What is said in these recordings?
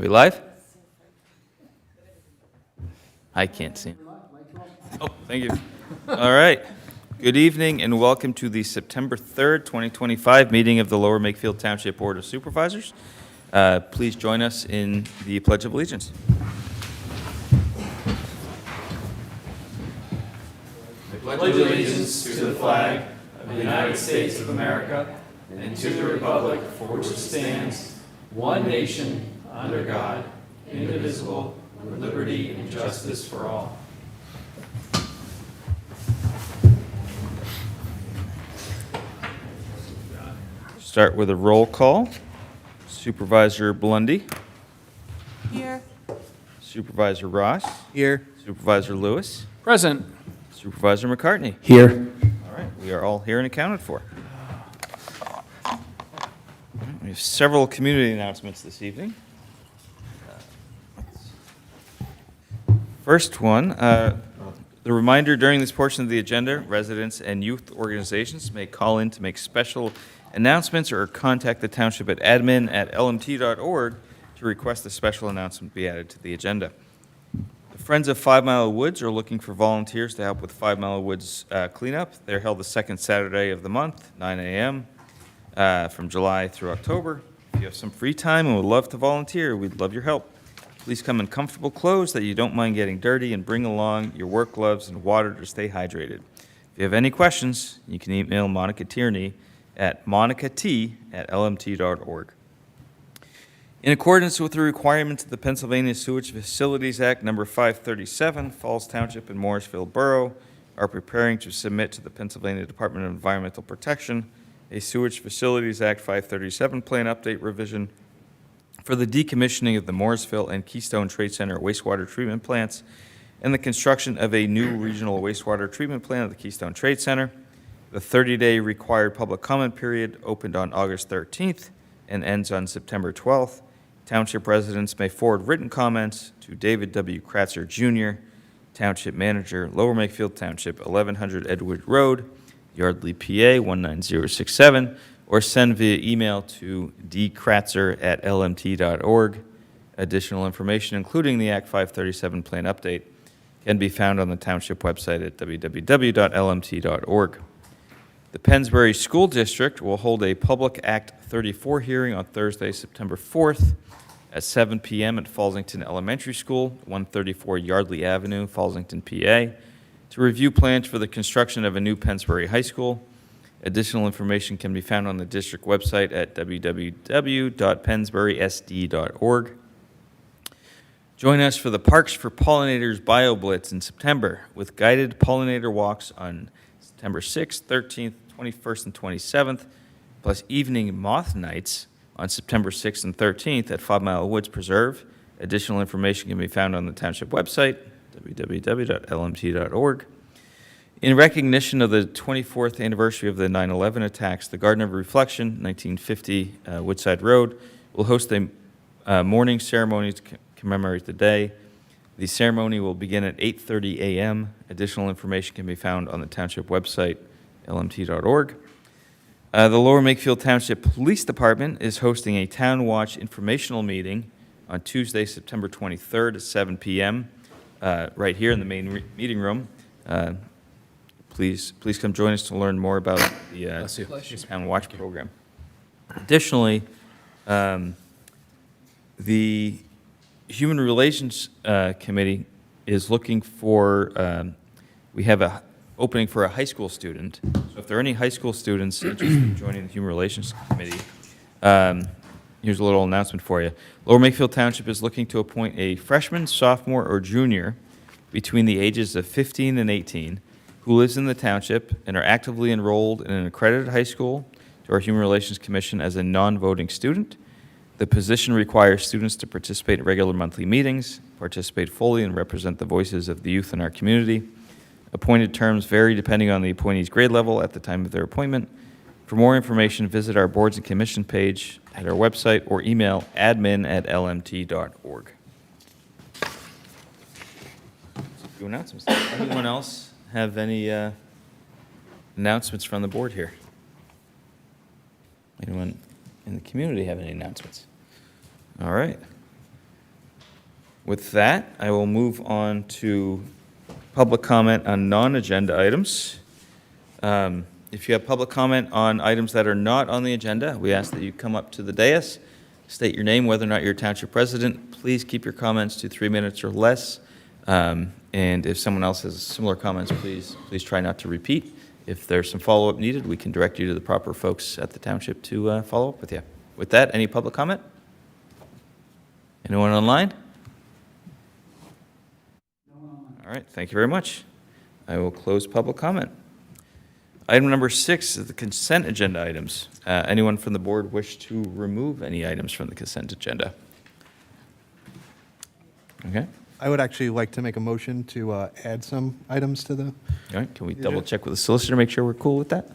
we live? I can't see. Oh, thank you. All right. Good evening and welcome to the September 3rd, 2025 meeting of the Lower Makefield Township Board of Supervisors. Please join us in the Pledge of Allegiance. I pledge allegiance to the flag of the United States of America and to the republic for which it stands, one nation, under God, indivisible, with liberty and justice for all. Start with a roll call. Supervisor Blundy. Here. Supervisor Ross. Here. Supervisor Lewis. Present. Supervisor McCartney. Here. All right, we are all here and accounted for. We have several community announcements this evening. First one, the reminder during this portion of the agenda, residents and youth organizations may call in to make special announcements or contact the township at admin@lmt.org to request a special announcement be added to the agenda. The Friends of 5 Mile Woods are looking for volunteers to help with 5 Mile Woods cleanup. They're held the second Saturday of the month, 9 a.m. From July through October. If you have some free time and would love to volunteer, we'd love your help. Please come in comfortable clothes that you don't mind getting dirty and bring along your work gloves and water to stay hydrated. If you have any questions, you can email Monica Tierney at monicat@lmt.org. In accordance with the requirements of the Pennsylvania Sewage Facilities Act number 537, Falls Township and Morrisville Borough are preparing to submit to the Pennsylvania Department of Environmental Protection a Sewage Facilities Act 537 plan update revision for the decommissioning of the Morrisville and Keystone Trade Center wastewater treatment plants and the construction of a new regional wastewater treatment plant at the Keystone Trade Center. The 30-day required public comment period opened on August 13th and ends on September 12th. Township residents may forward written comments to David W. Kratzer, Jr., Township Manager, Lower Makefield Township, 1100 Edward Road, Yardley, PA, 19067, or send via email to dkratzer@lmt.org. Additional information, including the Act 537 plan update, can be found on the Township website at www.lmt.org. The Pennsbury School District will hold a Public Act 34 hearing on Thursday, September 4th at 7 p.m. at Fallsington Elementary School, 134 Yardley Avenue, Fallsington, PA, to review plans for the construction of a new Pennsbury High School. Additional information can be found on the district website at www.pennsburysd.org. Join us for the Parks for Pollinators Bio Blitz in September with guided pollinator walks on September 6th, 13th, 21st, and 27th, plus evening moth nights on September 6th and 13th at 5 Mile Woods Preserve. Additional information can be found on the Township website, www.lmt.org. In recognition of the 24th anniversary of the 9/11 attacks, the Garden of Reflection, 1950 Woodside Road, will host a morning ceremony to commemorate the day. The ceremony will begin at 8:30 a.m. Additional information can be found on the Township website, lmt.org. The Lower Makefield Township Police Department is hosting a Town Watch informational meeting on Tuesday, September 23rd at 7 p.m. Right here in the main meeting room. Please come join us to learn more about the Town Watch program. Additionally, the Human Relations Committee is looking for, we have an opening for a high school student. So if there are any high school students interested in joining the Human Relations Committee, here's a little announcement for you. Lower Makefield Township is looking to appoint a freshman, sophomore, or junior between the ages of 15 and 18 who lives in the township and are actively enrolled in an accredited high school to our Human Relations Commission as a non-voting student. The position requires students to participate in regular monthly meetings, participate fully, and represent the voices of the youth in our community. Appointed terms vary depending on the appointee's grade level at the time of their appointment. For more information, visit our Boards and Commission page at our website or email admin@lmt.org. A few announcements. Anyone else have any announcements from the board here? Anyone in the community have any announcements? All right. With that, I will move on to public comment on non-agenda items. If you have public comment on items that are not on the agenda, we ask that you come up to the dais, state your name, whether or not you're township president. Please keep your comments to 3 minutes or less. And if someone else has similar comments, please try not to repeat. If there's some follow-up needed, we can direct you to the proper folks at the township to follow up with you. With that, any public comment? Anyone online? All right, thank you very much. I will close public comment. Item number 6 is the consent agenda items. Anyone from the board wish to remove any items from the consent agenda? Okay. I would actually like to make a motion to add some items to the... All right, can we double check with the solicitor, make sure we're cool with that?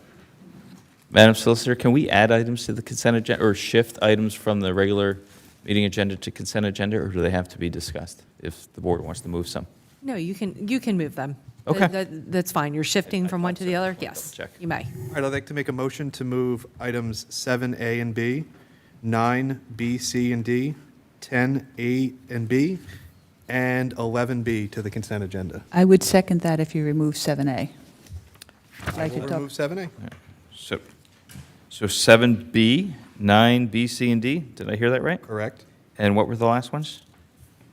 Madam Solicitor, can we add items to the consent agenda or shift items from the regular meeting agenda to consent agenda, or do they have to be discussed if the board wants to move some? No, you can move them. Okay. That's fine. You're shifting from one to the other? Yes, Double check. you may. All right, I'd like to make a motion to move items 7A and B, 9B, C, and D, 10A and B, and 11B to the consent agenda. I would second that if you remove 7A. Like We'll it remove 7A? So 7B, 9, B, C, and D, did I hear that right? Correct. And what were the last ones?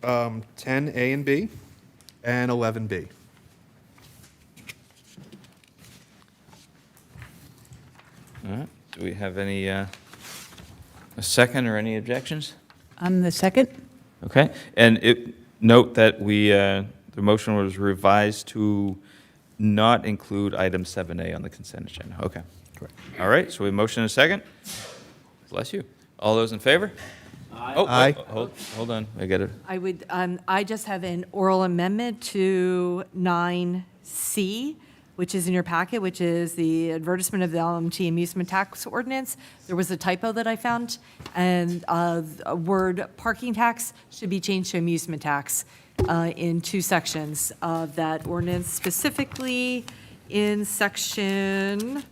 10A and B, and 11B. All right, do we have any, a second or any objections? I'm the second. Okay, and note that the motion was revised to not include item 7A on the consent agenda. Okay. Correct. All right, so we have motion and a second. Bless you. All those in favor? Aye. Oh, Aye. hold on, I got it. I would, I just have an oral amendment to 9C, which is in your packet, which is the advertisement of the LMT amusement tax ordinance. There was a typo that I found, and a word parking tax should be changed to amusement tax in 2 sections of that ordinance, specifically in section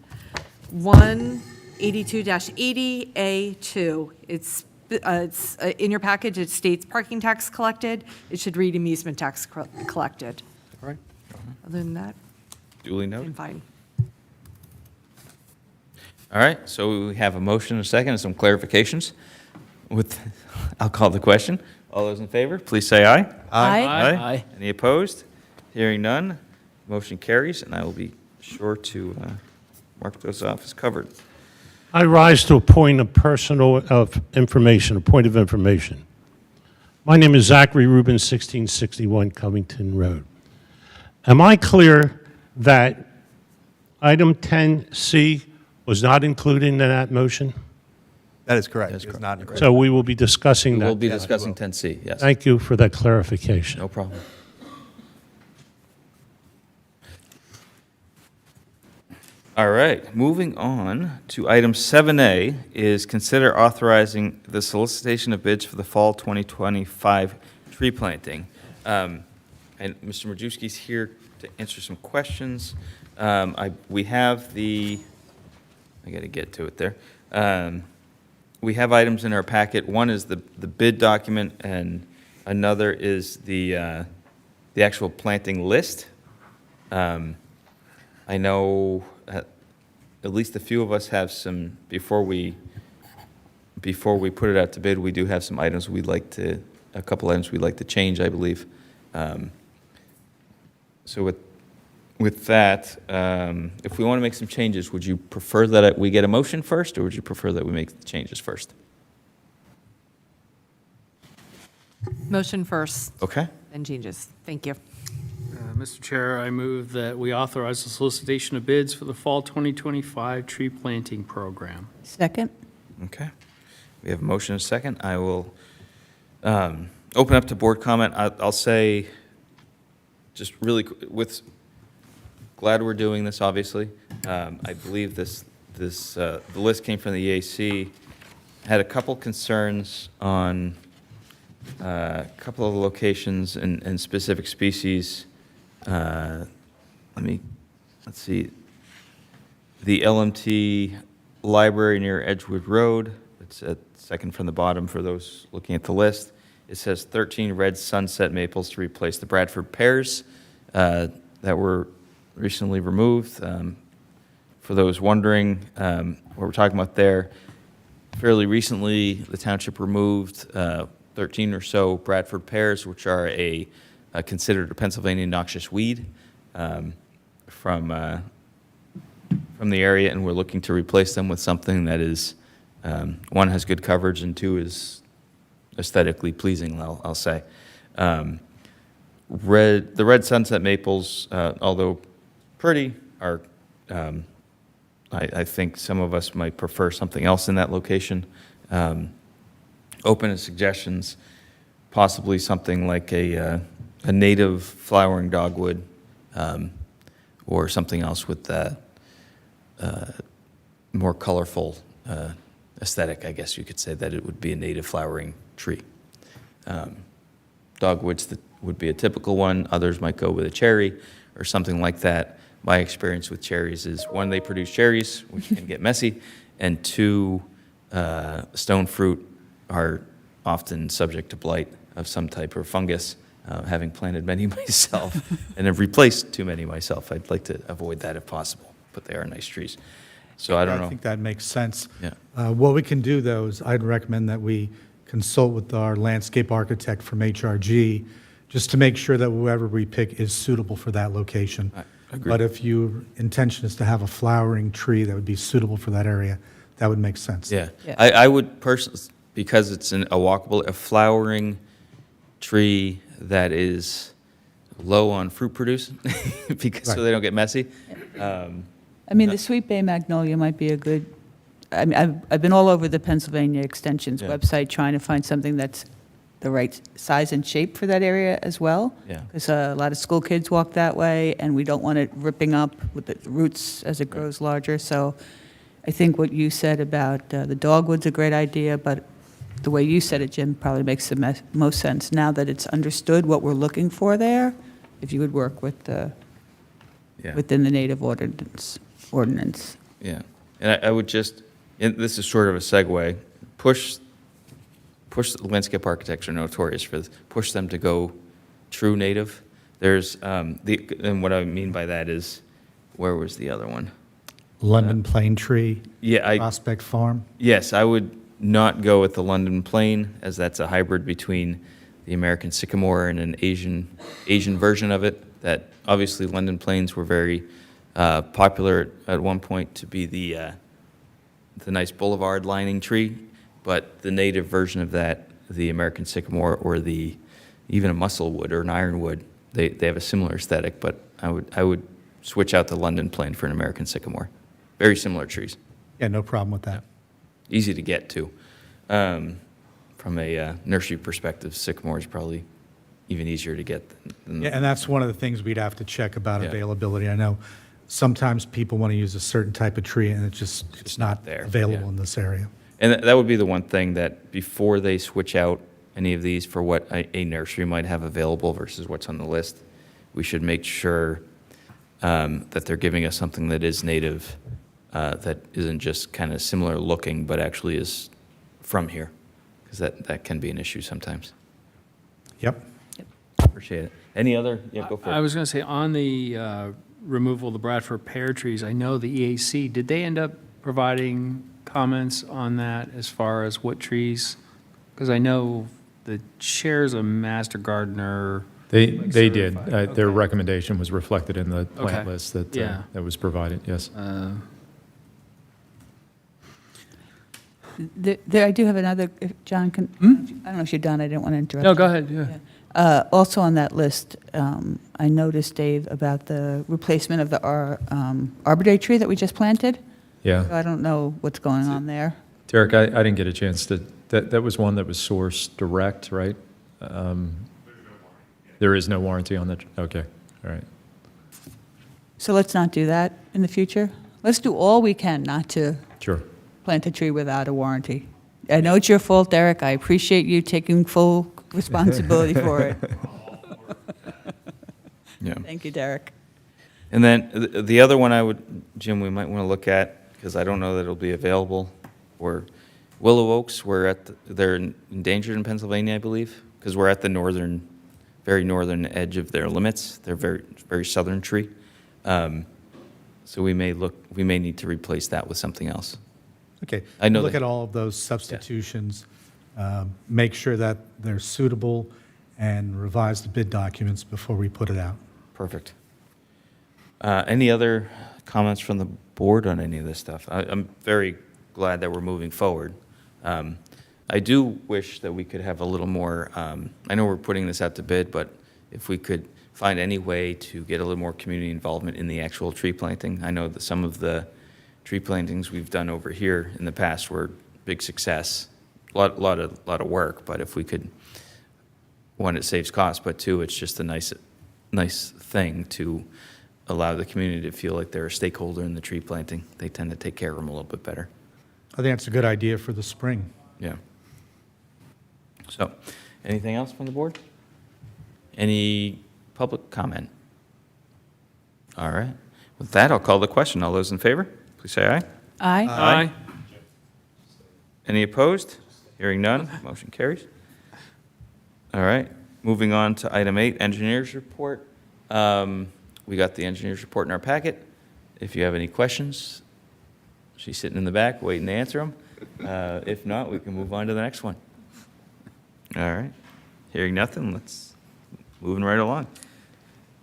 182-80A2. It's in your package, it states parking tax collected. It should read amusement tax collected. All right. Other than that, Duly I'm noted. fine. All right, so we have a motion and a second and some clarifications. I'll call the question. All those in favor, please say aye. Aye. Aye. Any opposed? Hearing none, motion carries, and I will be sure to mark those off as covered. I rise to a point of information, a point of information. My name is Zachary Rubin, 1661 Covington Road. Am I clear that item 10C was not included in that motion? That is correct. That's It is correct. not included. So we will be discussing We'll that. be discussing 10C, yes. Thank you for that clarification. No problem. All right, moving on to item 7A is consider authorizing the solicitation of bids for the fall 2025 tree planting. And Mr. Majewski's here to answer some questions. We have I got to get to it there. We have items in our packet. One is the bid document, and another is the actual planting list. I know at least a few of us have some, before we put it out to bid, we do have some items a couple items we'd like to change, I believe. So with that, if we want to make some changes, would you prefer that we get a motion first, or would you prefer that we make the changes first? Motion first, Okay. then changes. Thank you. Mr. Chair, I move that we authorize the solicitation of bids for the fall 2025 tree planting program. Second. Okay. We have a motion and a second. I will open up to board comment. I'll say, just really, glad we're doing this, obviously. I believe the list came from the EAC. Had a couple concerns on a couple of locations and specific species. Let's see. The LMT library near Edgewood Road, it's at second from the bottom for those looking at the list, it says 13 red sunset maples to replace the Bradford pears that were recently removed. For those wondering what we're talking about there, fairly recently, the township removed 13 or so Bradford pears, which are considered a Pennsylvania noxious weed, from the area, and we're looking to replace them with something that is, one, has good coverage, and two, is aesthetically pleasing, I'll say. The red sunset maples, although pretty, are, I think some of us might prefer something else in that location. Open to suggestions, possibly something like a native flowering dogwood, or something else with more colorful aesthetic, I guess you could say, that it would be a native flowering tree. Dogwoods that would be a typical one. Others might go with a cherry or something like that. My experience with cherries is, one, they produce cherries, which can get messy, and two, stone fruit are often subject to blight of some type or fungus. Having planted many myself and have replaced too many myself, I'd like to avoid that if possible, but they are nice trees. So I don't know. I think that makes sense. Yeah. What we can do, though, is I'd recommend that we consult with our landscape architect from HRG, just to make sure that whoever we pick is suitable for that location. I agree. But if your intention is to have a flowering tree that would be suitable for that area, that would make sense. Yeah. Yeah. I would personally, because it's a flowering tree that is low on fruit producing, because so Right. they don't get messy. I mean, the Sweet Bay Magnolia might be a good, I mean, I've been all over the Pennsylvania Extension's Yeah. website trying to find something that's the right size and shape for that area as well. Yeah. Because a lot of school kids walk that way, and we don't want it ripping up with the roots as it grows larger. So I think what you said about the dogwood's a great idea, but the way you said it, Jim, probably makes the most sense. Now that it's understood what we're looking for there, if you would work with Yeah. within the native ordinance. Yeah, and I would just, and this is sort of a segue, push the landscape architects are notorious for this, push them to go true native. There's, and what I mean by that is, where was the other one? London Plane Tree, Yeah, Prospect Farm. yes, I would not go with the London plane, as that's a hybrid between the American sycamore and an Asian version of it. That obviously London planes were very popular at one point to be the nice boulevard lining tree, but the native version of that, the American sycamore or even a musclewood or an ironwood, they have a similar aesthetic. But I would switch out the London plane for an American sycamore. Very similar trees. Yeah, no problem with that. Easy to get to. From a nursery perspective, sycamore is probably even easier to get than Yeah, and that's one of the things we'd have to check about Yeah. availability. I know sometimes people want to use a certain type of tree, and it's not there, available yeah. in this area. And that would be the one thing that before they switch out any of these for what a nursery might have available versus what's on the list, we should make sure that they're giving us something that is native, that isn't just kind of similar looking, but actually is from here, because that can be an issue sometimes. Yep. Appreciate it. Any other? Yeah, go for it. I was going to say, on the removal of the Bradford pear trees, I know the EAC, did they end up providing comments on that as far as what trees? Because I know the chair's a master gardener. They did. certified. Their Okay. recommendation was reflected in the plant Okay. list that Yeah. that was provided, yes. There, I do have another, if John can, I don't know if you're done, I didn't want to interrupt. No, you. go ahead, yeah. Also on that list, I noticed, Dave, about the replacement of the Arbor Day tree that we just planted. Yeah. I don't know what's going on there. Derek, I didn't get a chance to, that was one that was sourced direct, right? There is no warranty on that? Okay, all right. So let's not do that in the future. Let's do all we can not to Sure. plant a tree without a warranty. I know it's your fault, Derek. I appreciate you taking full responsibility for it. Yeah. Thank you, Derek. And then the other one Jim, we might want to look at, because I don't know that it'll be available, or willow oaks, they're endangered in Pennsylvania, I believe. because we're at the northern, very northern edge of their limits. They're very, very southern tree. So we may need to replace that with something else. Okay. I know Look that- at all of those substitutions, make sure that they're suitable, and revise the bid documents before we put it out. Perfect. Any other comments from the board on any of this stuff? I'm very glad that we're moving forward. I do wish that we could have a little more, I know we're putting this out to bid, but if we could find any way to get a little more community involvement in the actual tree planting. I know that some of the tree plantings we've done over here in the past were big success, a lot of work, but if we could, one, it saves cost, but two, it's just a nice thing to allow the community to feel like they're a stakeholder in the tree planting. They tend to take care of them a little bit better. I think it's a good idea for the spring. Yeah. So, anything else from the board? Any public comment? All right. With that, I'll call the question. All those in favor, please say aye. Aye. Aye. Any opposed? Hearing none, motion carries. All right, moving on to item 8, engineers report. We got the engineers report in our packet. If you have any questions, she's sitting in the back waiting to answer them. If not, we can move on to the next one. All right, hearing nothing, let's moving right along.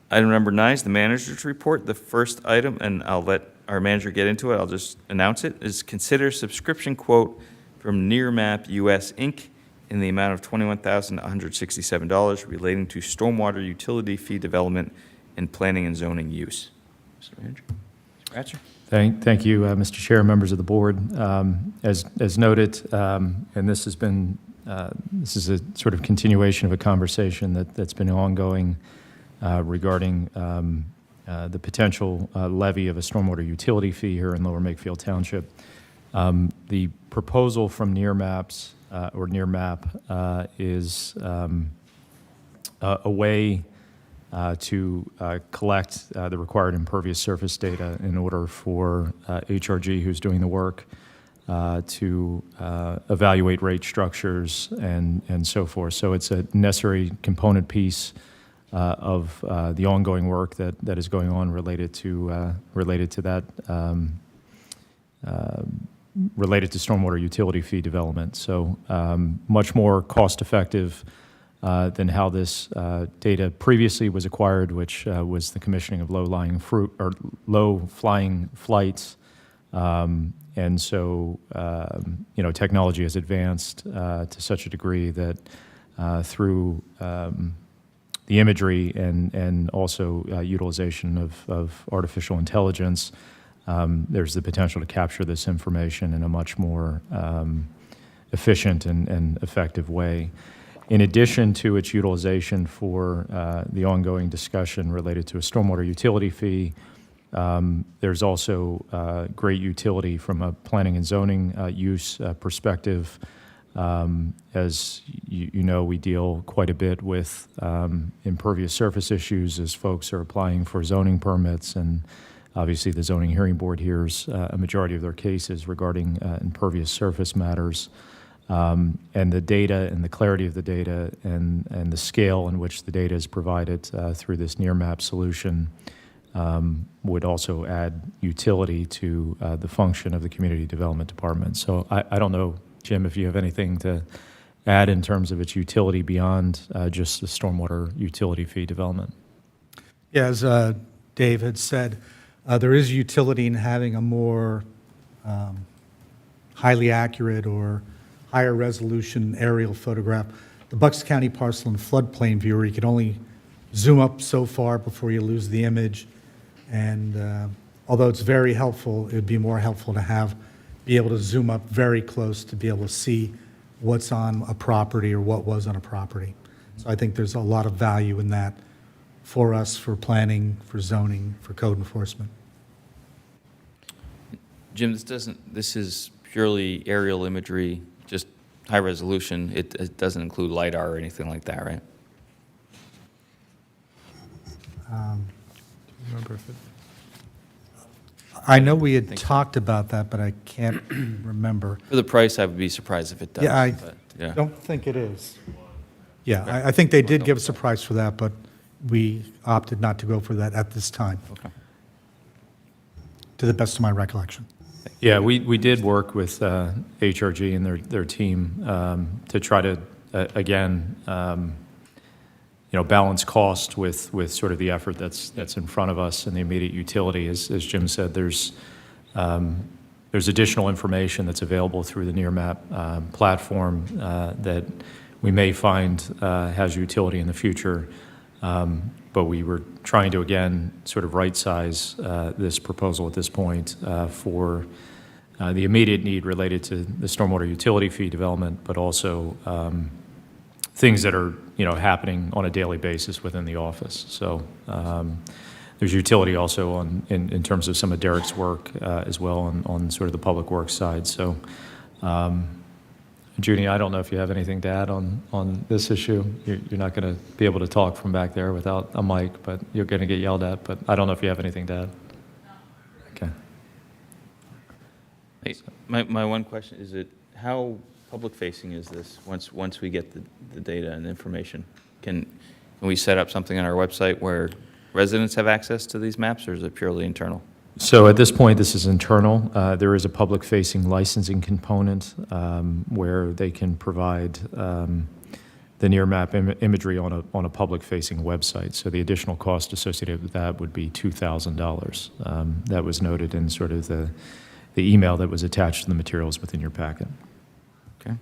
Item number 9 is the manager's report. The first item, and I'll let our manager get into it, I'll just announce it, is consider subscription quote from NearMap US Inc. in the amount of $21,167 relating to stormwater utility fee development and planning and zoning use. Mr. Manager? Mr. Ratcher? Thank you, Mr. Chair, members of the board. As noted, and this has been, this is a sort of continuation of a conversation that's been ongoing regarding the potential levy of a stormwater utility fee here in Lower Makefield Township. The proposal from NearMap is a way to collect the required impervious surface data in order for HRG, who's doing the work, to evaluate rate structures and so forth. So it's a necessary component piece of the ongoing work that is going on related to that. Related to stormwater utility fee development. So much more cost-effective than how this data previously was acquired, which was the commissioning of low-flying flights. And so, technology has advanced to such a degree that through the imagery and also utilization of artificial intelligence, there's the potential to capture this information in a much more efficient and effective way. In addition to its utilization for the ongoing discussion related to a stormwater utility fee, there's also great utility from a planning and zoning use perspective. As you know, we deal quite a bit with impervious surface issues as folks are applying for zoning permits, and obviously, the Zoning Hearing Board hears a majority of their cases regarding impervious surface matters. And the data and the clarity of the data and the scale in which the data is provided through this NearMap solution would also add utility to the function of the Community Development Department. So I don't know, Jim, if you have anything to add in terms of its utility beyond just the stormwater utility fee development. Yeah, as Dave had said, there is utility in having a more highly accurate or higher resolution aerial photograph. The Bucks County Parcel and Floodplain Viewer, you can only zoom up so far before you lose the image. And although it's very helpful, it would be more helpful to be able to zoom up very close to be able to see what's on a property or what was on a property. So I think there's a lot of value in that for us, for planning, for zoning, for code enforcement. Jim, this is purely aerial imagery, just high resolution. It doesn't include LiDAR or anything like that, right? Remember if I know we had talked about that, but I can't remember. For the price, I would be surprised if it does. Yeah, I but, yeah. don't think it is. Yeah, I think they did give us a price for that, but we opted not to go for that at this time, Okay. to the best of my recollection. Yeah, we did work with HRG and their team to try to, again, balance cost with sort of the effort that's in front of us and the immediate utility. As Jim said, there's additional information that's available through the NearMap platform that we may find has utility in the future. But we were trying to, again, sort of right-size this proposal at this point for the immediate need related to the stormwater utility fee development, but also things that are, happening on a daily basis within the office. So there's utility also in terms of some of Derek's work as well on sort of the public works side. So, Judy, I don't know if you have anything to add on this issue. You're not going to be able to talk from back there without a mic, but you're going to get yelled at. But I don't know if you have anything to add. Okay. Hey, my one question is, how public-facing is this once we get the data and information? Can we set up something on our website where residents have access to these maps, or is it purely internal? So at this point, this is internal. There is a public-facing licensing component where they can provide the NearMap imagery on a public-facing website. So the additional cost associated with that would be $2,000. That was noted in sort of the email that was attached to the materials within your packet. Okay.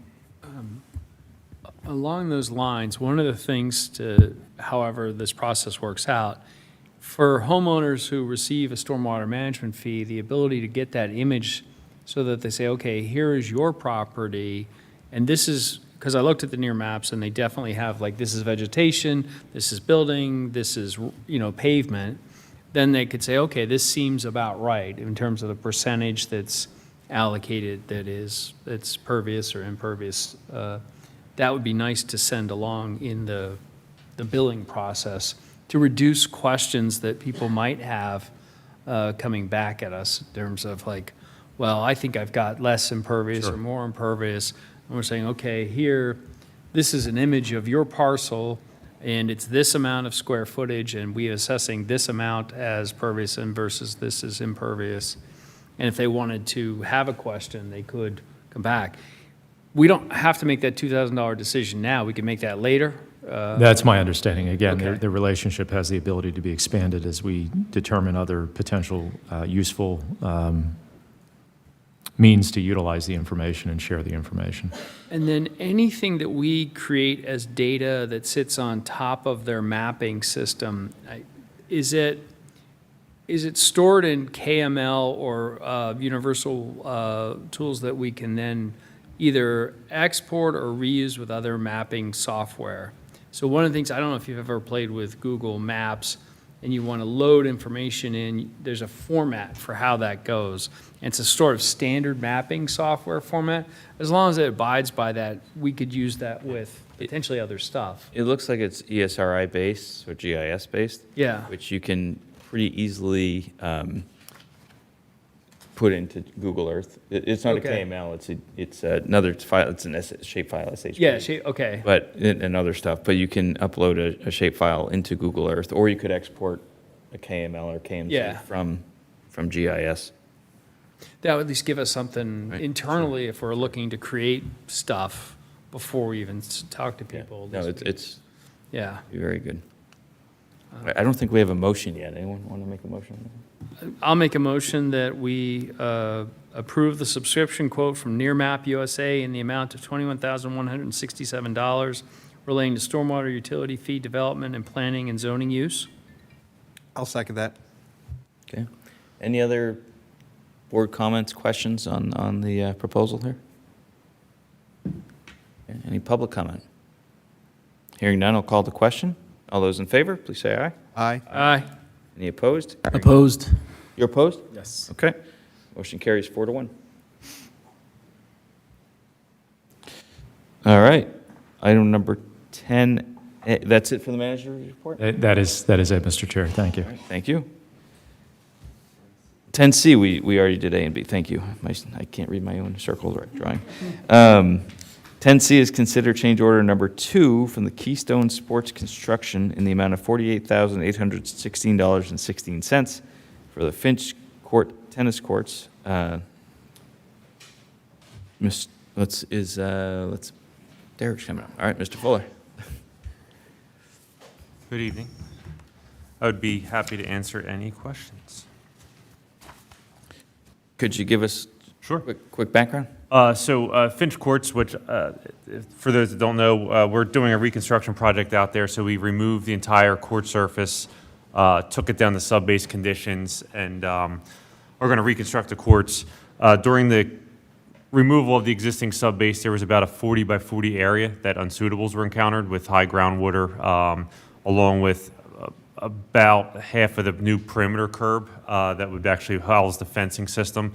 Along those lines, one of the things to, however this process works out, for homeowners who receive a stormwater management fee, the ability to get that image so that they say, okay, here is your property, and this is, because I looked at the near maps and they definitely have, like, this is vegetation, this is building, this is, pavement, then they could say, okay, this seems about right in terms of the percentage that's allocated that's pervious or impervious. That would be nice to send along in the billing process to reduce questions that people might have coming back at us in terms of like, well, I think I've got less impervious or more impervious. And we're saying, okay, here, this is an image of your parcel, and it's this amount of square footage, and we are assessing this amount as pervious and versus this is impervious. And if they wanted to have a question, they could come back. We don't have to make that $2,000 decision now. We can make that later. That's my understanding. Again, Okay. the relationship has the ability to be expanded as we determine other potential useful means to utilize the information and share the information. And then anything that we create as data that sits on top of their mapping system, is it stored in KML or universal tools that we can then either export or reuse with other mapping software? So one of the things, I don't know if you've ever played with Google Maps and you want to load information in, there's a format for how that goes. And it's a sort of standard mapping software format. As long as it abides by that, we could use that with potentially other stuff. It looks like it's ESRI based or GIS based. Yeah. Which you can pretty easily put into Google Earth. It's not Okay. a KML. It's another file. It's an shapefile, SHP. Yeah, okay. But and other stuff. But you can upload a shapefile into Google Earth, or you could export a KML or KMZ Yeah. from GIS. That would at least give us something Right. internally if we're looking to create stuff before we even talk to Yeah. people. No, it's Yeah. very good. I don't think we have a motion yet. Anyone want to make a motion? I'll make a motion that we approve the subscription quote from NearMap USA in the amount of $21,167 relating to stormwater utility fee development and planning and zoning use. I'll second that. Okay. Any other board comments, questions on the proposal here? Okay. Any public comment? Hearing none, I'll call the question. All those in favor, please say aye. Aye. Aye. Any opposed? Opposed? You're opposed? Yes. Okay. Motion carries 4-1. All right. Item number 10, that's it for the manager's report? That is it, Mr. Chair. Thank you. All right, thank you. 10C, we already did A and B. Thank you. I can't read my own circle drawing. 10C is consider change order number 2 from the Keystone Sports Construction in the amount of $48,816.16 for the Finch Court tennis courts. Derek's coming up. All right, Mr. Fuller. Good evening. I would be happy to answer any questions. Could you give us Sure. quick background? Finch Courts, which, for those that don't know, we're doing a reconstruction project out there, so we removed the entire court surface, took it down to sub-base conditions, and we're going to reconstruct the courts. During the removal of the existing sub-base, there was about a 40 by 40 area that unsuitables were encountered with high groundwater, along with about half of the new perimeter curb that would actually house the fencing system.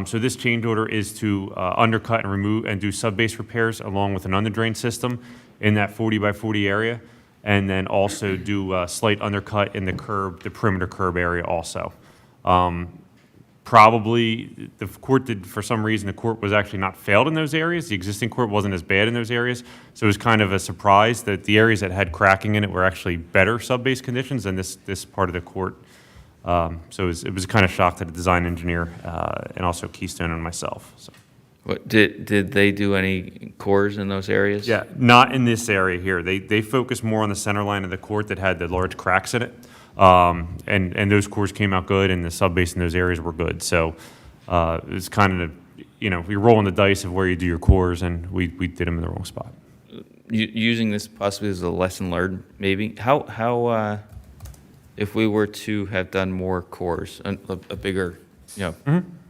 So this change order is to undercut and remove and do sub-base repairs along with an under-drain system in that 40 by 40 area, and then also do a slight undercut in the curb, the perimeter curb area also. Probably, the court did, for some reason, the court was actually not failed in those areas. The existing court wasn't as bad in those areas. So it was kind of a surprise that the areas that had cracking in it were actually better sub-base conditions than this part of the court. So it was kind of shock to the design engineer and also Keystone and myself. So. What, did they do any cores in those areas? Yeah, not in this area here. They focused more on the center line of the court that had the large cracks in it. And those cores came out good, and the sub-base in those areas were good. So it's kind of, you're rolling the dice of where you do your cores, and we did them in the wrong spot. Using this possibly as a lesson learned, maybe, how if we were to have done more cores, a bigger,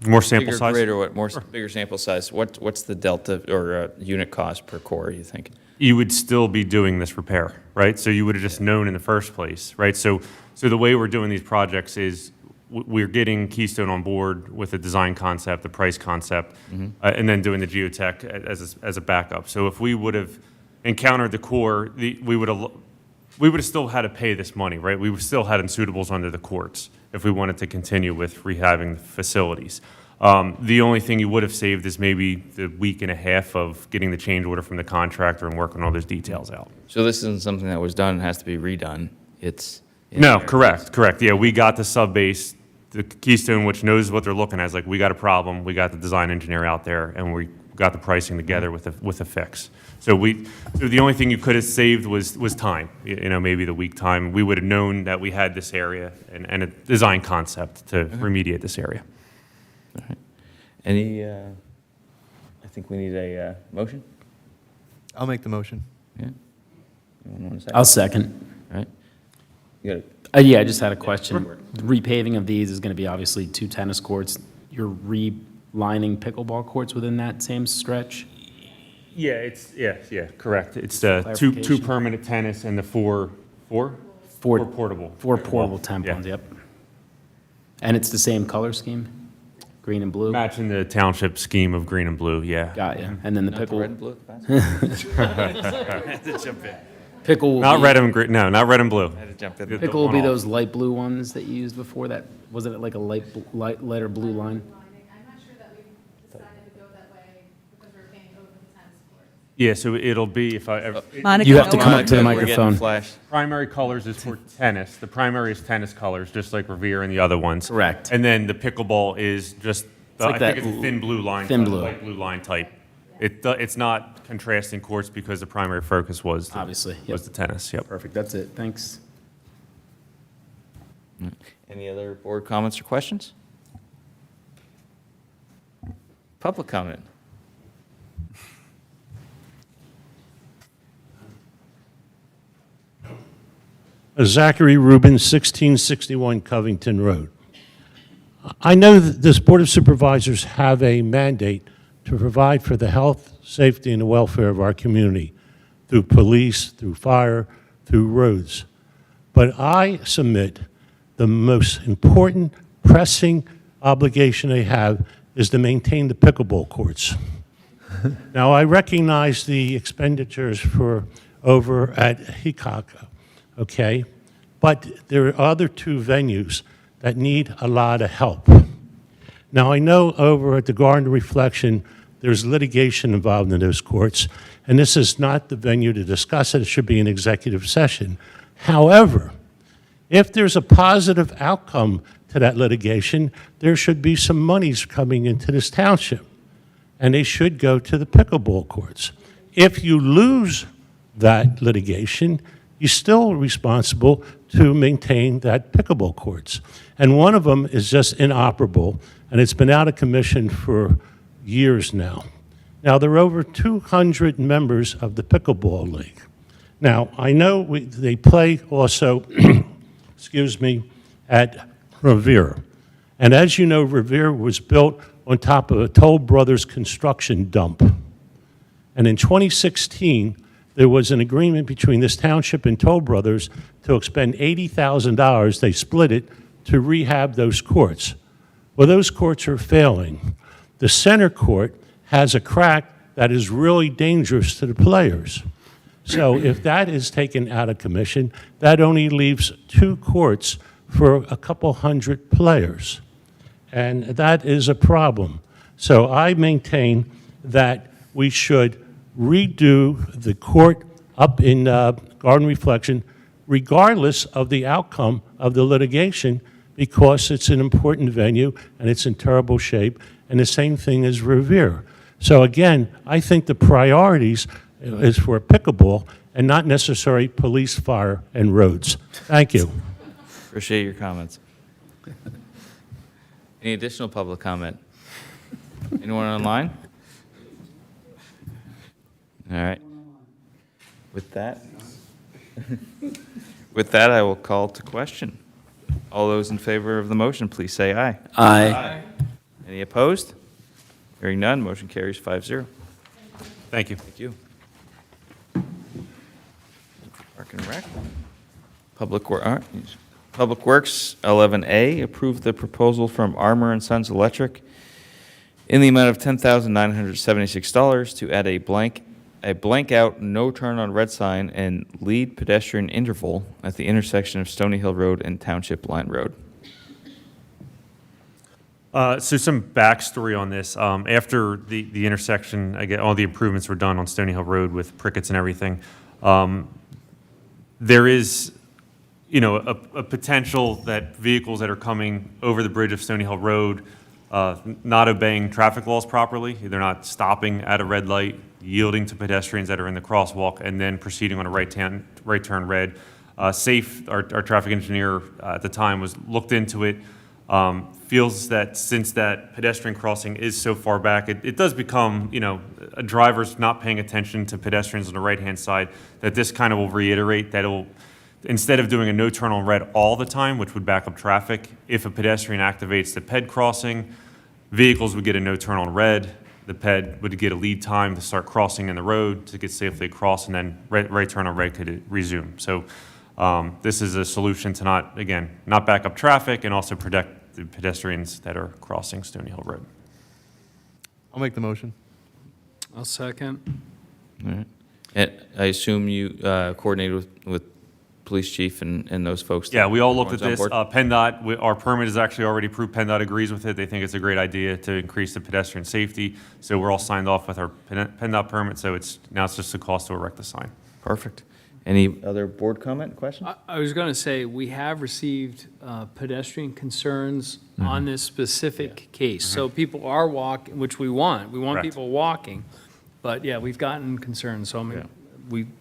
More sample bigger size? grid or bigger sample size, what's the delta or unit cost per core, you think? You would still be doing this repair, right? So you would have just known in the first place, right? So the way we're doing these projects is we're getting Keystone on board with the design concept, the price concept, and then doing the geotech as a backup. So if we would have encountered the core, we would have still had to pay this money, right? We would still had unsuitables under the courts if we wanted to continue with rehabbing the facilities. The only thing you would have saved is maybe the week and a half of getting the change order from the contractor and working all those details out. So this isn't something that was done and has to be redone. It's No, correct. Yeah, we got the sub-base, the Keystone, which knows what they're looking at, is like, we got a problem, we got the design engineer out there, and we got the pricing together with a fix. So the only thing you could have saved was time, maybe the week time. We would have known that we had this area and a design concept to remediate this area. All right. Any, I think we need a motion? I'll make the motion. Yeah? Anyone want to I'll second. All right. You got it. Yeah, I just had a question. The repaving of these is going to be obviously 2 tennis courts. You're relining pickleball courts within that same stretch? Yeah, correct. It's the two Clarification. permanent tennis and the four portable. 4 portable tampons, yep. And it's the same color scheme? Green and blue? Matching the township scheme of green and blue, yeah. Got you. And then the Not the pickle, red and blue at the basket? pickle will Not be, red and green, no, not red and blue. I had to jump in. pickle will be one off. those light blue ones that you used before that, wasn't it like a lighter blue line? I'm not sure that we decided to go that way because we're paying over the tennis court. Yeah, so it'll be, Monica, You have to no come one- up to the We're getting microphone. flash. primary colors is for tennis. The primary is tennis colors, just like Revere and the other ones. Correct. And then the pickleball is just, like I that think it's a thin blue line. thin type, blue. Light blue line type. It's not contrasting courts because the primary focus was Obviously, yep. was the tennis, yep. Perfect, that's it, thanks. Any other board comments or questions? Public comment? Zachary Rubin, 1661 Covington Road. I know that this Board of Supervisors have a mandate to provide for the health, safety, and the welfare of our community through police, through fire, through roads. But I submit the most important, pressing obligation they have is to maintain the pickleball courts. Now, I recognize the expenditures for over at Hickok, okay? But there are other 2 venues that need a lot of help. Now, I know over at the Garden of Reflection, there's litigation involved in those courts, and this is not the venue to discuss it. It should be an executive session. However, if there's a positive outcome to that litigation, there should be some monies coming into this township, and they should go to the pickleball courts. If you lose that litigation, you're still responsible to maintain that pickleball courts. And one of them is just inoperable, and it's been out of commission for years now. Now, there are over 200 members of the pickleball league. Now, I know they play also, excuse me, at Revere. And as you know, Revere was built on top of a Toll Brothers construction dump. And in 2016, there was an agreement between this township and Toll Brothers to expend $80,000. They split it to rehab those courts. Well, those courts are failing. The center court has a crack that is really dangerous to the players. So if that is taken out of commission, that only leaves 2 courts for a couple hundred players. And that is a problem. So I maintain that we should redo the court up in Garden Reflection, regardless of the outcome of the litigation, because it's an important venue and it's in terrible shape, and the same thing as Revere. So again, I think the priorities is for pickleball and not necessarily police, fire, and roads. Thank you. Appreciate your comments. Any additional public comment? Anyone online? All right. With that, I will call to question. All those in favor of the motion, please say aye. Aye. Any opposed? Hearing none, motion carries 5-0. Thank you. Thank you. Park and Rec. Public Works, 11A, approve the proposal from Armour & Sons Electric in the amount of $10,976 to add a blank out, no turn on red sign and lead pedestrian interval at the intersection of Stony Hill Road and Township Line Road. So some backstory on this. After the intersection, again, all the improvements were done on Stony Hill Road with prickets and everything. There is, a potential that vehicles that are coming over the bridge of Stony Hill Road, not obeying traffic laws properly, they're not stopping at a red light, yielding to pedestrians that are in the crosswalk, and then proceeding on a right turn red. Our traffic engineer at the time looked into it. Feels that since that pedestrian crossing is so far back, it does become, a driver's not paying attention to pedestrians on the right-hand side, that this kind of will reiterate that it'll, instead of doing a no turn on red all the time, which would back up traffic, if a pedestrian activates the PED crossing, vehicles would get a no turn on red, the PED would get a lead time to start crossing in the road to get safely across, and then right turn on red could resume. So this is a solution to not back up traffic and also protect the pedestrians that are crossing Stony Hill Road. I'll make the motion. I'll second. All right. And I assume you coordinated with police chief and those folks? Yeah, we all looked at everyone's this. on board? PennDOT, our permit is actually already approved. PennDOT agrees with it. They think it's a great idea to increase the pedestrian safety. So we're all signed off with our PennDOT permit. So now it's just the cost to erect the sign. Perfect. Any other board comment, question? I was going to say, we have received pedestrian concerns on this specific case. So people are walking, which we want. We want Correct. people walking. But yeah, we've gotten concerns, so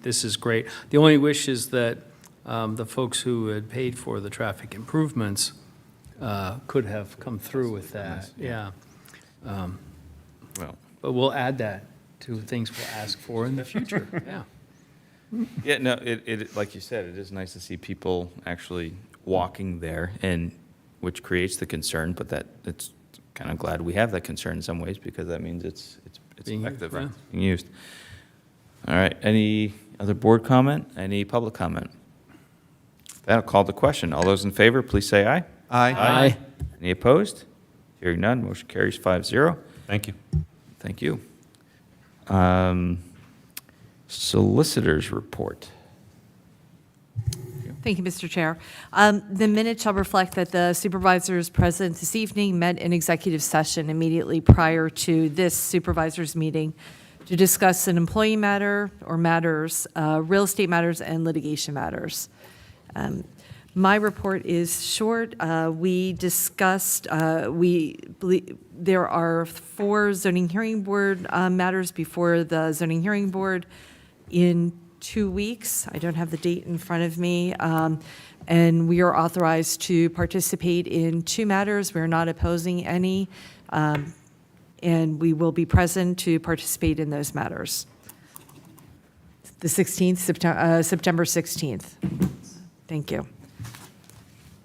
this is great. The only wish is that the folks who had paid for the traffic improvements could have come through with that, yeah. Well, But we'll add that to things we'll ask for in the future, yeah. yeah, no, it like you said, it is nice to see people actually walking there, and which creates the concern, but that it's kind of glad we have that concern in some ways, because that means it's Being used, effective, yeah. being used. All right, any other board comment? Any public comment? That'll call the question. All those in favor, please say aye. Aye. Any opposed? Hearing none, motion carries 5-0. Thank you. Thank you. Solicitors report. Thank you, Mr. Chair. The minutes shall reflect that the supervisors present this evening met in executive session immediately prior to this supervisors meeting to discuss an employee matter or matters, real estate matters, and litigation matters. My report is short. We discussed, we believe there are 4 zoning hearing board matters before the zoning hearing board in 2 weeks. I don't have the date in front of me. And we are authorized to participate in 2 matters. We're not opposing any. And we will be present to participate in those matters. The 16th, September 16th. Thank you.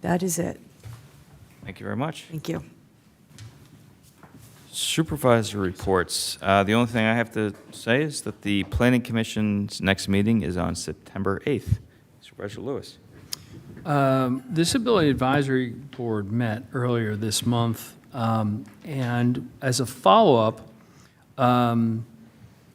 That is it. Thank you very much. Thank you. Supervisor reports. The only thing I have to say is that the Planning Commission's next meeting is on September 8th. Supervisor Lewis. Disability Advisory Board met earlier this month, and as a follow-up,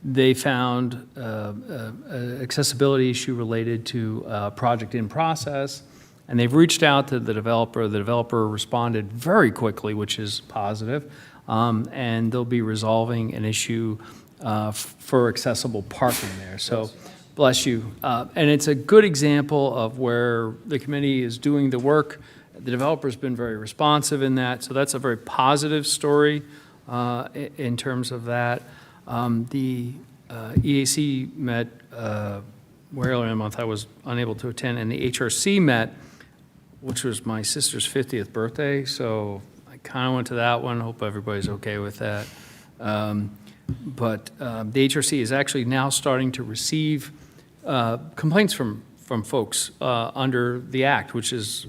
they found an accessibility issue related to a project in process, and they've reached out to the developer. The developer responded very quickly, which is positive, and they'll be resolving an issue for accessible parking there. So, bless you. And it's a good example of where the committee is doing the work. The developer's been very responsive in that, so that's a very positive story in terms of that. The EAC met earlier in the month. I was unable to attend, and the HRC met, which was my sister's 50th birthday, so I kind of went to that one. Hope everybody's okay with that. But the HRC is actually now starting to receive complaints from folks under the Act, which is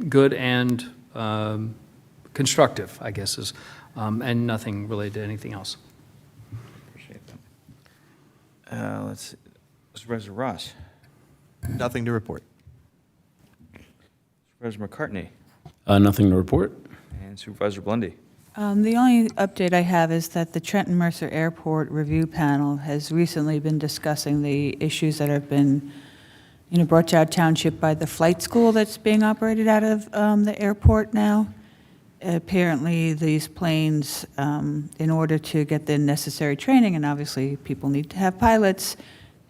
good and constructive, I guess, is, and nothing related to anything else. Appreciate that. Let's see. Supervisor Ross. Nothing to report. Supervisor McCartney. Nothing to report. And Supervisor Blundy. The only update I have is that the Trenton Mercer Airport Review Panel has recently been discussing the issues that have been, brought to our township by the flight school that's being operated out of the airport now. Apparently, these planes, in order to get the necessary training, and obviously people need to have pilots,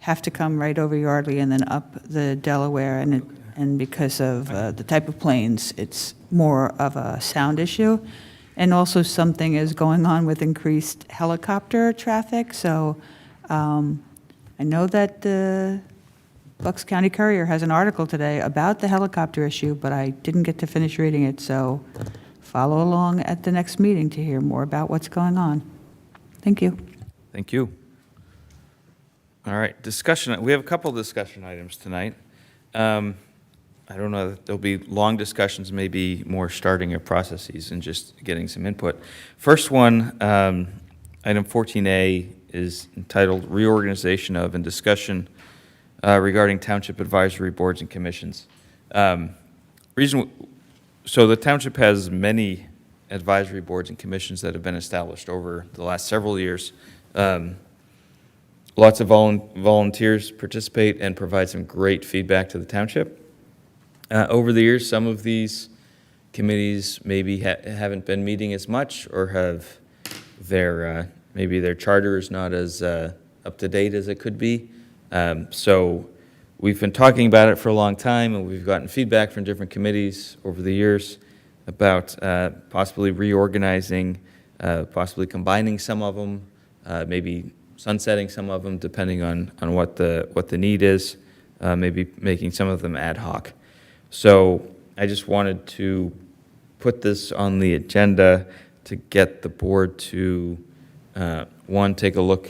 have to come right over Yardley and then up the Delaware, and because of the type of planes, it's more of a sound issue. And also something is going on with increased helicopter traffic. So I know that the Bucks County Courier has an article today about the helicopter issue, but I didn't get to finish reading it. So follow along at the next meeting to hear more about what's going on. Thank you. Thank you. All right, discussion. We have a couple of discussion items tonight. I don't know that there'll be long discussions, maybe more starting your processes and just getting some input. First one, item 14A, is entitled Reorganization of and Discussion regarding Township Advisory Boards and Commissions. So the township has many advisory boards and commissions that have been established over the last several years. Lots of volunteers participate and provide some great feedback to the township. Over the years, some of these committees maybe haven't been meeting as much, or have maybe their charter is not as up to date as it could be. So we've been talking about it for a long time, and we've gotten feedback from different committees over the years about possibly reorganizing, possibly combining some of them, maybe sunsetting some of them depending on what the need is, maybe making some of them ad hoc. So I just wanted to put this on the agenda to get the board to, one, take a look,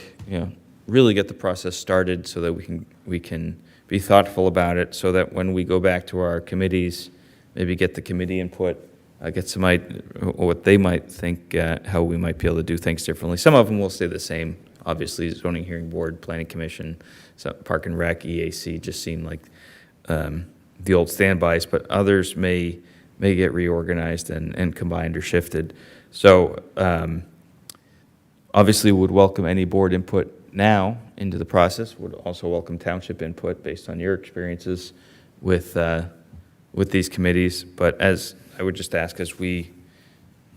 really get the process started so that we can be thoughtful about it, so that when we go back to our committees, maybe get the committee input, get some what they might think, how we might be able to do things differently. Some of them will stay the same. Obviously, Zoning Hearing Board, Planning Commission, Park and Rec, EAC just seem like the old standbys, but others may get reorganized and combined or shifted. So obviously would welcome any board input now into the process, would also welcome township input based on your experiences with these committees. But as I would just ask, as we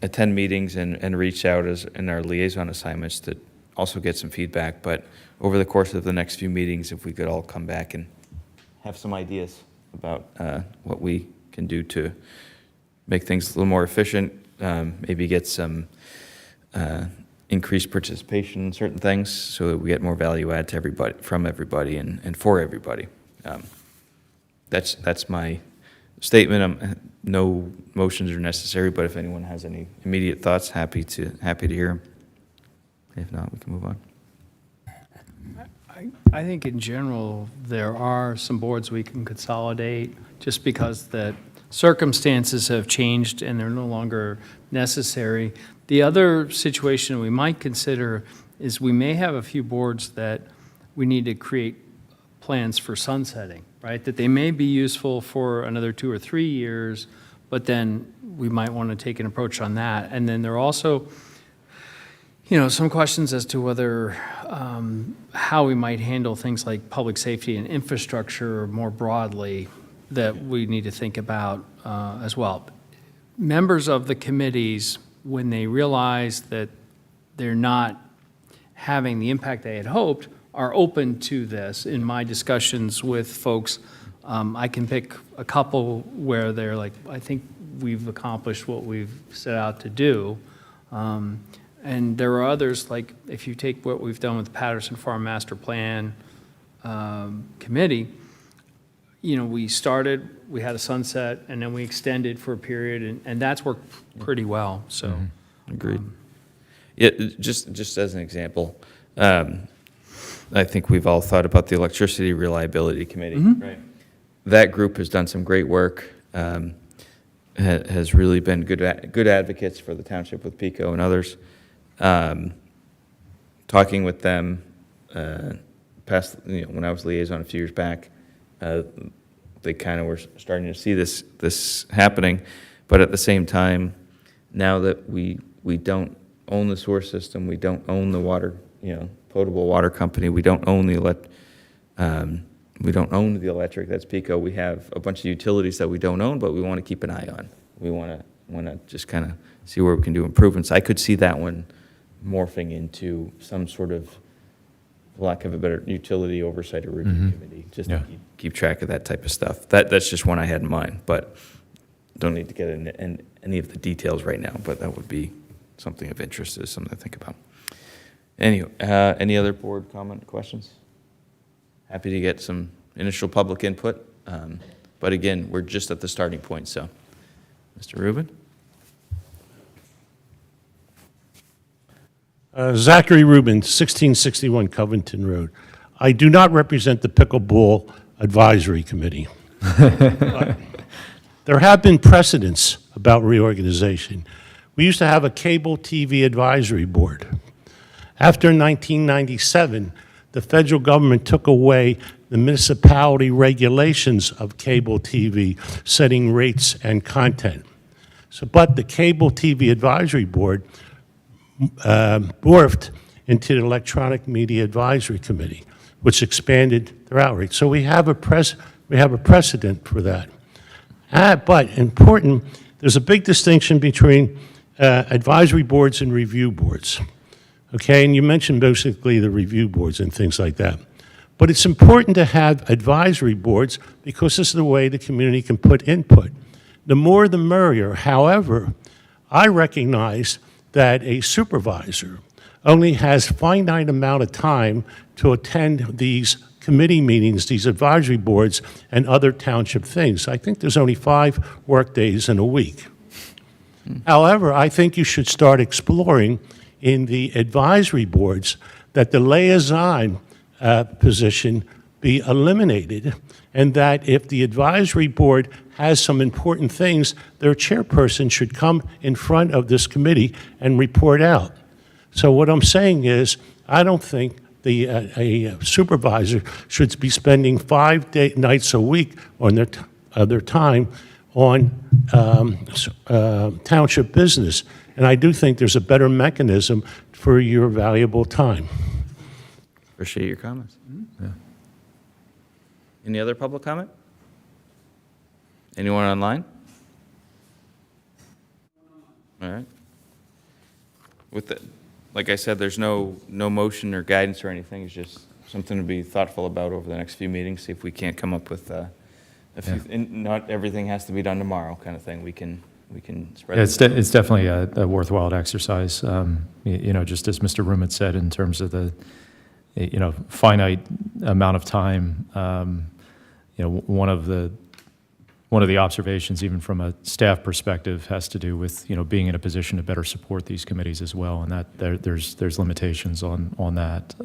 attend meetings and reach out as in our liaison assignments to also get some feedback. But over the course of the next few meetings, if we could all come back and have some ideas about what we can do to make things a little more efficient, maybe get some increased participation in certain things so that we get more value add to everybody, from everybody and for everybody. That's my statement. No motions are necessary, but if anyone has any immediate thoughts, happy to hear them. If not, we can move on. I think in general, there are some boards we can consolidate just because the circumstances have changed and they're no longer necessary. The other situation we might consider is we may have a few boards that we need to create plans for sunsetting, right? That they may be useful for another 2 or 3 years, but then we might want to take an approach on that. And then there are also, some questions as to whether, how we might handle things like public safety and infrastructure more broadly that we need to think about as well. Members of the committees, when they realize that they're not having the impact they had hoped, are open to this. In my discussions with folks, I can pick a couple where they're like, I think we've accomplished what we've set out to do. And there are others, like if you take what we've done with the Patterson Farm Master Plan Committee, we started, we had a sunset, and then we extended for a period, and that's worked pretty well, so. Mm-hmm. Agreed. Yeah, just as an example, I think we've all thought about the Electricity Reliability Committee. Mm-hmm. Right. That group has done some great work, has really been good advocates for the township with PICO and others. Talking with them, when I was liaison a few years back, they kind of were starting to see this happening, but at the same time, now that we don't own the sewer system, we don't own the water, potable water company, we don't own the electric, that's PICO. We have a bunch of utilities that we don't own, but we want to keep an eye on. We want to just kind of see where we can do improvements. I could see that one morphing into some sort of, for lack of a better, utility oversight or review committee, just to keep track of that type of stuff. That's just one I had in mind, but don't need to get into any of the details right now, but that would be something of interest, is something to think about. Anyway, any other board comment, questions? Happy to get some initial public input, but again, we're just at the starting point, so. Mr. Rubin? Zachary Rubin, 1661 Covington Road. I do not represent the Pickleball Advisory Committee. But there have been precedents about reorganization. We used to have a cable TV advisory board. After 1997, the federal government took away the municipality regulations of cable TV, setting rates and content. But the Cable TV Advisory Board morphed into the Electronic Media Advisory Committee, which expanded their outreach. So we have a precedent for that. But important, there's a big distinction between advisory boards and review boards. Okay, and you mentioned basically the review boards and things like that. But it's important to have advisory boards because this is the way the community can put input. The more the merrier. However, I recognize that a supervisor only has a finite amount of time to attend these committee meetings, these advisory boards, and other township things. I think there's only 5 work days in a week. However, I think you should start exploring in the advisory boards that the liaison position be eliminated, and that if the advisory board has some important things, their chairperson should come in front of this committee and report out. So what I'm saying is, I don't think a supervisor should be spending 5 nights a week on their time on township business. And I do think there's a better mechanism for your valuable time. Appreciate your comments. Yeah. Any other public comment? Anyone online? All right. With the, like I said, there's no motion or guidance or anything. It's just something to be thoughtful about over the next few meetings. See if we can't come up with a few. And not everything has to be done tomorrow, kind of thing. We can spread. Yeah, it's definitely a worthwhile exercise. Just as Mr. Room had said, in terms of the finite amount of time. One of the observations, even from a staff perspective, has to do with being in a position to better support these committees as well, and that there's limitations on that.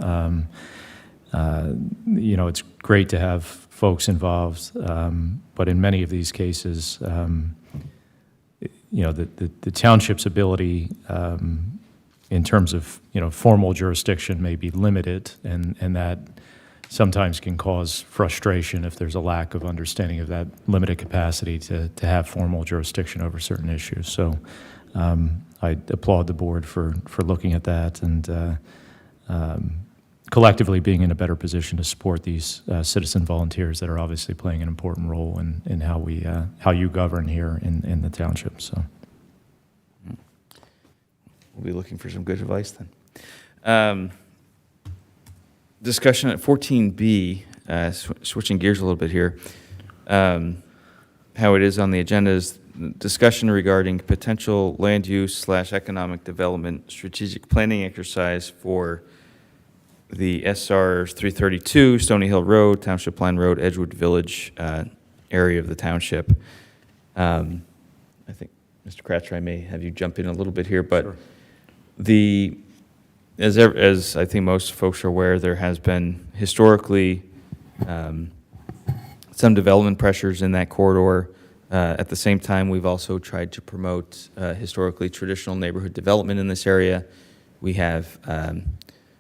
It's great to have folks involved, but in many of these cases, the township's ability in terms of formal jurisdiction may be limited, and that sometimes can cause frustration if there's a lack of understanding of that limited capacity to have formal jurisdiction over certain issues. So I applaud the board for looking at that and collectively being in a better position to support these citizen volunteers that are obviously playing an important role in how you govern here in the township. So we'll be looking for some good advice then. Discussion at 14B, switching gears a little bit here. How it is on the agenda is discussion regarding potential land use / economic development strategic planning exercise for the SR 332, Stony Hill Road, Township Line Road, Edgewood Village area of the township. I think, Mr. Kratzer, I may have you jump in a little bit here, but sure. As I think most folks are aware, there has been historically some development pressures in that corridor. At the same time, we've also tried to promote historically traditional neighborhood development in this area. We have a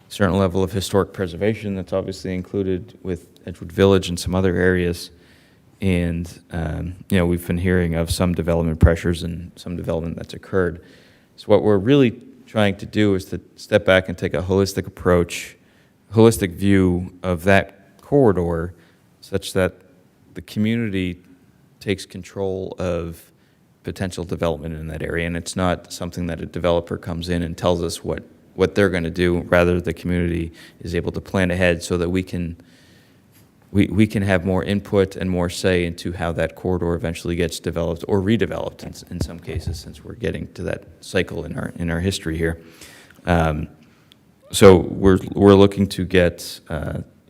certain level of historic preservation that's obviously included with Edgewood Village and some other areas. And, we've been hearing of some development pressures and some development that's occurred. So what we're really trying to do is to step back and take a holistic approach, holistic view of that corridor, such that the community takes control of potential development in that area. And it's not something that a developer comes in and tells us what they're going to do. Rather, the community is able to plan ahead so that we can have more input and more say into how that corridor eventually gets developed or redeveloped in some cases, since we're getting to that cycle in our history here. So we're looking to get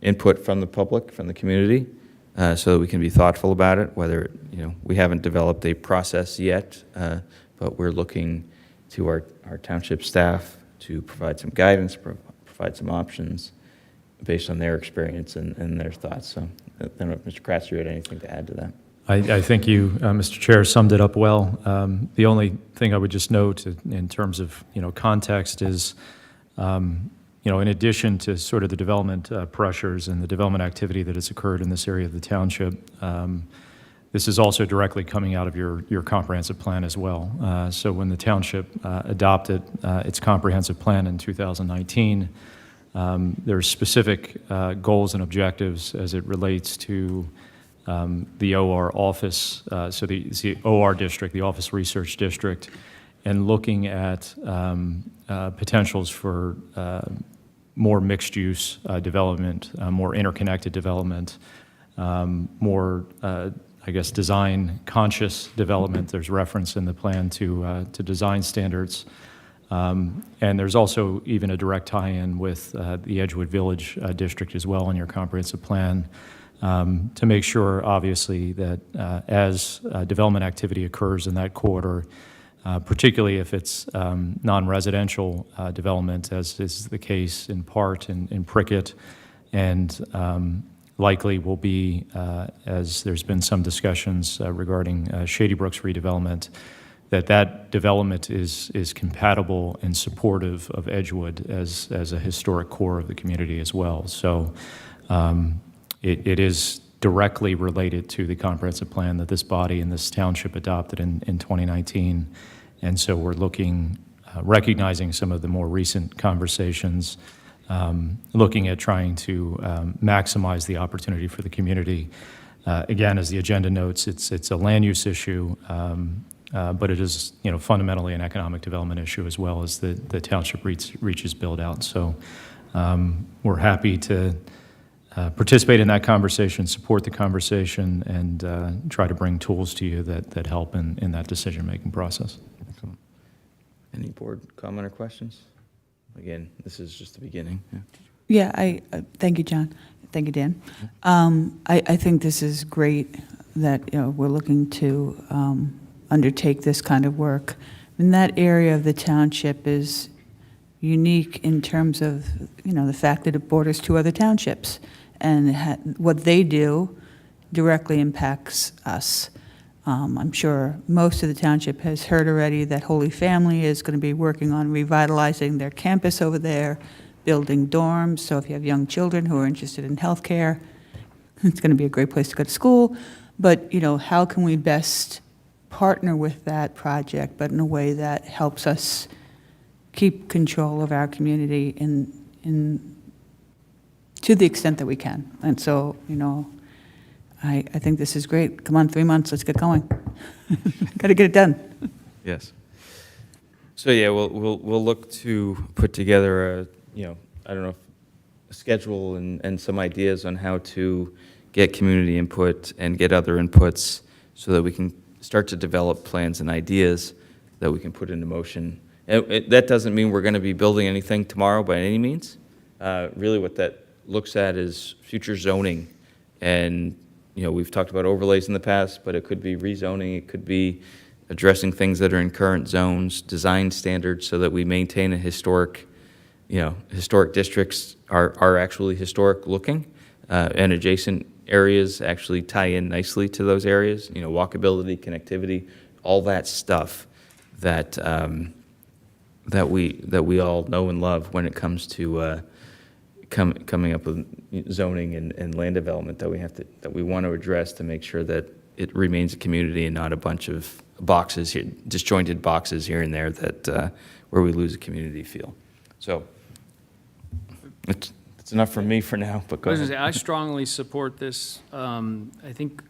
input from the public, from the community, so that we can be thoughtful about it. Whether we haven't developed a process yet, but we're looking to our township staff to provide some guidance, provide some options based on their experience and their thoughts. So I don't know if Mr. Kratzer had anything to add to that. I think you, Mr. Chair, summed it up well. The only thing I would just note in terms of context is, in addition to sort of the development pressures and the development activity that has occurred in this area of the township, this is also directly coming out of your comprehensive plan as well. So when the township adopted its comprehensive plan in 2019, there's specific goals and objectives as it relates to the OR office, so the OR district, the Office Research District, and looking at potentials for more mixed-use development, more interconnected development, more, design-conscious development. There's reference in the plan to design standards. And there's also even a direct tie-in with the Edgewood Village District as well in your comprehensive plan to make sure, obviously, that as development activity occurs in that corridor, particularly if it's non-residential development, as is the case in part in Prickett, and likely will be, as there's been some discussions regarding Shady Brook's redevelopment, that development is compatible and supportive of Edgewood as a historic core of the community as well. So it is directly related to the comprehensive plan that this body and this township adopted in 2019. And so we're looking, recognizing some of the more recent conversations, looking at trying to maximize the opportunity for the community Again, as the agenda notes, it's a land use issue, but it is, fundamentally an economic development issue as well as the township reaches build out. So we're happy to participate in that conversation, support the conversation, and try to bring tools to you that help in that decision-making process. Excellent. Any board comment or questions? Again, this is just the beginning. Yeah. Yeah, I thank you, John. Thank you, Dan. I think this is great that we're looking to undertake this kind of work. And that area of the township is unique in terms of the fact that it borders two other townships, and what they do directly impacts us. I'm sure most of the township has heard already that Holy Family is going to be working on revitalizing their campus over there, building dorms. So if you have young children who are interested in healthcare, it's going to be a great place to go to school. But how can we best partner with that project, but in a way that helps us keep control of our community to the extent that we can? And so, I think this is great. Come on, 3 months, let's get going. Got to get it done. Yes. So yeah, we'll look to put together I don't know, a schedule and some ideas on how to get community input and get other inputs so that we can start to develop plans and ideas that we can put into motion. And that doesn't mean we're going to be building anything tomorrow by any means. Really what that looks at is future zoning. And we've talked about overlays in the past, but it could be rezoning, it could be addressing things that are in current zones, design standards so that we maintain a historic districts are actually historic looking, and adjacent areas actually tie in nicely to those areas, walkability, connectivity, all that stuff that we all know and love when it comes to coming up with zoning and land development that we want to address to make sure that it remains a community and not a bunch of boxes here, disjointed boxes here and there that where we lose a community feel. So it's enough from me for now, but go ahead. I strongly support this. I think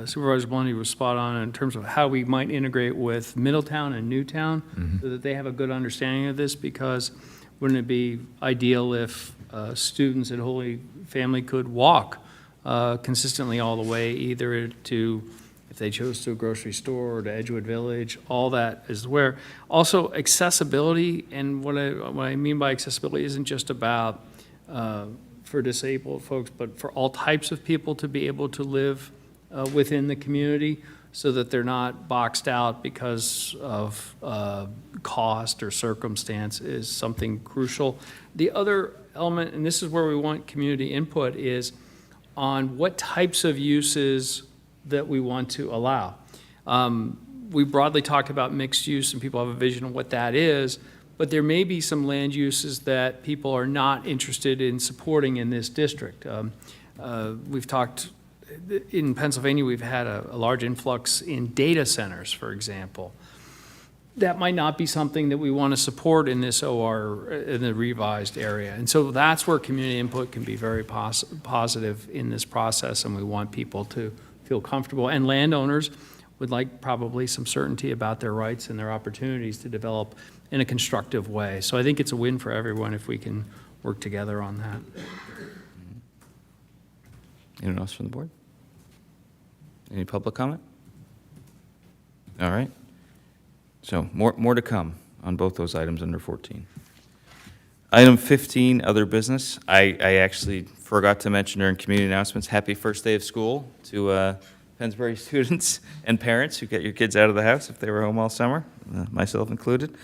Supervisor Blundy was spot on in terms of how we might integrate with Middletown and Newtown so that they have a good understanding of this, because wouldn't it be ideal if students at Holy Family could walk consistently all the way, either to, if they chose to a grocery store or to Edgewood Village, all that is where. Also, accessibility, and what I mean by accessibility isn't just about for disabled folks, but for all types of people to be able to live within the community so that they're not boxed out because of cost or circumstance is something crucial. The other element, and this is where we want community input, is on what types of uses that we want to allow. We broadly talked about mixed use, and people have a vision of what that is, but there may be some land uses that people are not interested in supporting in this district. We've talked, in Pennsylvania, we've had a large influx in data centers, for example. That might not be something that we want to support in this OR, in the revised area. And so that's where community input can be very positive in this process, and we want people to feel comfortable. And landowners would like probably some certainty about their rights and their opportunities to develop in a constructive way. So I think it's a win for everyone if we can work together on that. Anyone else from the board? Any public comment? All right. So more to come on both those items under 14. Item 15, other business. I actually forgot to mention during community announcements, happy first day of school to Pennsbury students and parents who get your kids out of the house if they were home all summer, myself included.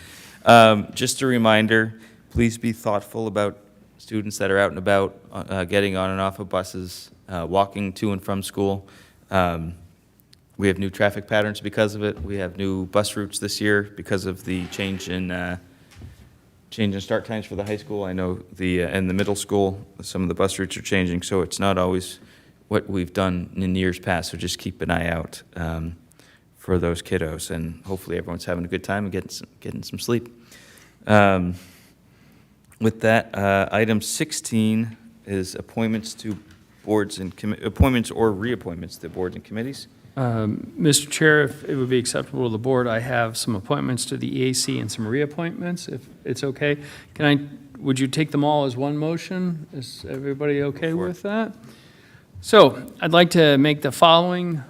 Just a reminder, please be thoughtful about students that are out and about, getting on and off of buses, walking to and from school. We have new traffic patterns because of it. We have new bus routes this year because of the change in start times for the high school. I know in the middle school, some of the bus routes are changing, so it's not always what we've done in years past. So just keep an eye out for those kiddos, and hopefully everyone's having a good time and getting some sleep. With that, item 16 is appointments to boards and appointments or reappointments to boards and committees. Mr. Chair, if it would be acceptable to the board, I have some appointments to the EAC and some reappointments, if it's okay. Would you take them all as one motion? Is everybody okay with that? So I'd like to make the following,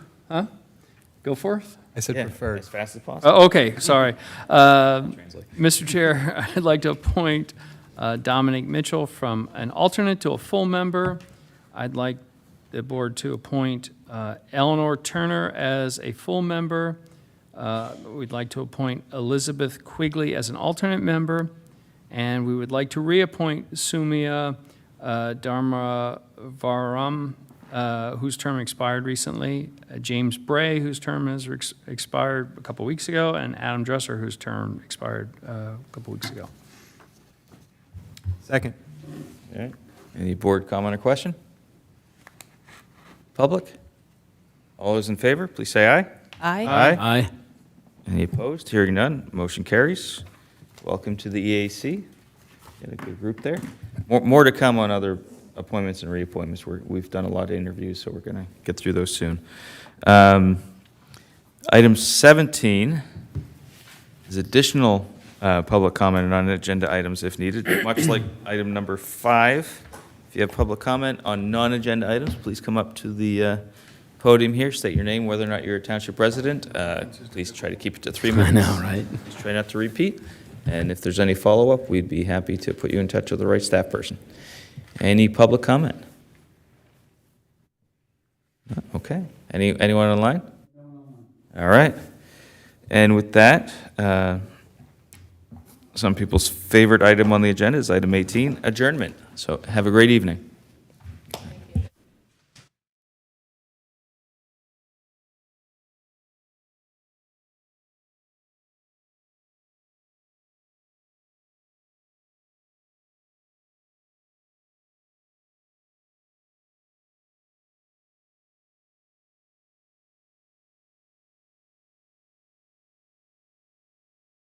go forth? I said Yeah, preferred. as fast as possible. Oh, okay, sorry. Translate. Mr. Chair, I'd like to appoint Dominic Mitchell from an alternate to a full member. I'd like the board to appoint Eleanor Turner as a full member. We'd like to appoint Elizabeth Quigley as an alternate member. And we would like to reappoint Sumia Dharmavaram, whose term expired recently, James Bray, whose term has expired a couple weeks ago, and Adam Dresser, whose term expired a couple weeks ago. Second. All right. Any board comment or question? Public? All those in favor, please say aye. Aye. Aye. Any opposed? Hearing none, motion carries. Welcome to the EAC. Got a good group there. More to come on other appointments and reappointments. We've done a lot of interviews, so we're going to get through those soon. Item 17 is additional public comment on agenda items if needed. Much like item number 5, if you have public comment on non-agenda items, please come up to the podium here, state your name, whether or not you're a township resident. Please try to keep it to 3 minutes. I know, right? Just try not to repeat. And if there's any follow-up, we'd be happy to put you in touch with the right staff person. Any public comment? Okay. Anyone online? All right. And with that, some people's favorite item on the agenda is item 18, adjournment. So have a great evening.